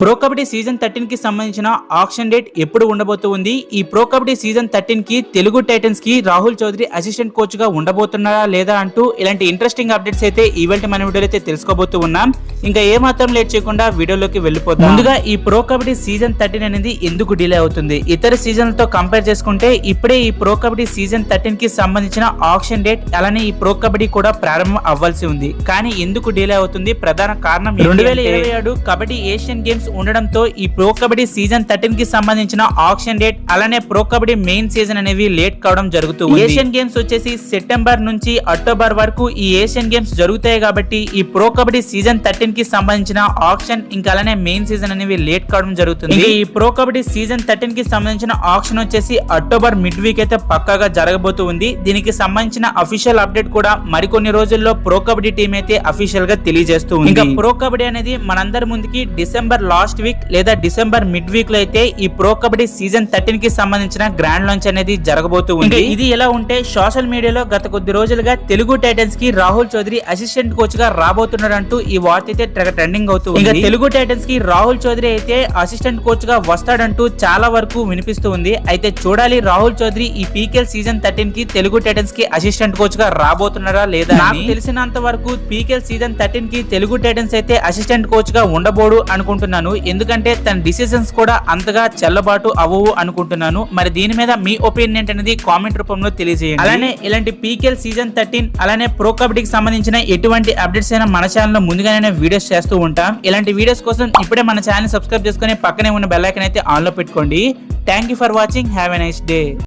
Pro kabaddi season 13 కి సంబంధించిన auction date ఎప్పుడు ఉండబోతుంది? ఈ ప్రో కబడ్డీ సీజన్ 13 కి తెలుగు టైటన్స్ కి రాహుల్ చౌదరి అసిస్టెంట్ కోచ్ గా ఉండబోతున్నారా లేదా అంటూ ఇలాంటి ఇంట్రెస్టింగ్ అప్డేట్స్ అయితే ఈవెంట్ మన వీడియోలో అయితే తెలుసుకోబోతూ ఉన్నాం. ఇంకా ఏ మాత్రం లేట్ చేయకుండా వీడియోలోకి వెళ్ళిపోతాం. ముందుగా ఈ ప్రో కబడ్డీ సీజన్ 13 అనేది ఎందుకు డిలే అవుతుంది? ఇతర సీజన్లతో కంపేర్ చేసుకుంటే ఇప్పుడే ఈ ప్రో కబడ్డీ సీజన్ 13 కి సంబంధించిన ఆక్షన్ డేట్ అలానే ఈ ప్రో కబడ్డీ కూడా ప్రారంభం అవ్వాల్సి ఉంది. కానీ ఎందుకు డిలే అవుతుంది? ప్రధాన కారణం 2027 కబడ్డీ ఏషియన్ గేమ్స్ ఉండడంతో ఈ ప్రో కబడ్డీ సీజన్ 13 కి సంబంధించిన ఆక్షన్ డేట్ అలానే ప్రో కబడ్డీ మెయిన్ సీజన్ అనేవి లేట్ కావడం జరుగుతుంది. ఏషియన్ గేమ్స్ వచ్చేసి సెప్టెంబర్ నుంచి అక్టోబర్ వరకు ఈ ఏషియన్ గేమ్స్ జరుగుతాయి కాబట్టి ఈ ప్రో కబడ్డీ సీజన్ 13 కి సంబంధించిన ఆక్షన్ ఇంకా అలానే మెయిన్ సీజన్ అనేవి లేట్ కావడం జరుగుతుంది. ఈ ప్రో కబడ్డీ సీజన్ 13 కి సంబంధించిన ఆక్షన్ వచ్చేసి అక్టోబర్ మిడ్ వీక్ అయితే పక్కాగా జరగబోతుంది. దీనికి సంబంధించిన అఫీషియల్ అప్డేట్ కూడా మరికొన్ని రోజుల్లో ప్రో కబడ్డీ టీం అయితే అఫీషియల్ గా తెలియజేస్తూ ఉంది. ఇంకా ప్రో కబడ్డీ అనేది మనందరి ముందుకి డిసెంబర్ లాస్ట్ వీక్ లేదా డిసెంబర్ మిడ్ వీక్ లో అయితే ఈ ప్రో కబడ్డీ సీజన్ 13 కి సంబంధించిన గ్రాండ్ లాంచ్ అనేది జరగబోతూ ఉంది. ఇది ఎలా ఉంటే సోషల్ మీడియాలో గత కొద్ది రోజులుగా తెలుగు టైటన్స్ కి రాహుల్ చౌదరి అసిస్టెంట్ కోచ్ గా రాబోతున్నాడు అంటూ ఈ వార్త అయితే ట్రెండింగ్ అవుతూ ఉంది. ఇంకా తెలుగు టైటన్స్ కి రాహుల్ చౌదరి అయితే అసిస్టెంట్ కోచ్ గా వస్తాడంటూ చాలా వరకు వినిపిస్తూ ఉంది. అయితే చూడాలి రాహుల్ చౌదరి ఈ పీకేఎల్ సీజన్ 13 కి తెలుగు టైటన్స్ కి అసిస్టెంట్ కోచ్ గా రాబోతున్నారా లేదా? నాకు తెలిసినంత వరకు పీకేఎల్ సీజన్ 13 కి తెలుగు టైటన్స్ అయితే అసిస్టెంట్ కోచ్ గా ఉండబోడు అనుకుంటున్నాను. ఎందుకంటే తన డిసిజన్స్ కూడా అంతగా చెల్లబాటు అవ్వవు అనుకుంటున్నాను. మరి దీని మీద మీ ఒపీనియన్ ఏంటనేది కామెంట్ రూపంలో తెలియజేయండి. అలానే ఇలాంటి పీకేఎల్ సీజన్ 13 అలానే ప్రో కబడ్డీకి సంబంధించిన ఎటువంటి అప్డేట్స్ అయినా మన ఛానల్ లో ముందుగానే వీడియోస్ చేస్తూ ఉంటాం. ఇలాంటి వీడియోస్ కోసం ఇప్పుడే మన ఛానల్ సబ్స్క్రైబ్ చేసుకుని పక్కనే ఉన్న బెల్ ఐకాన్ అయితే ఆన్ లో పెట్టుకోండి. Thank you for watching. Have a nice day.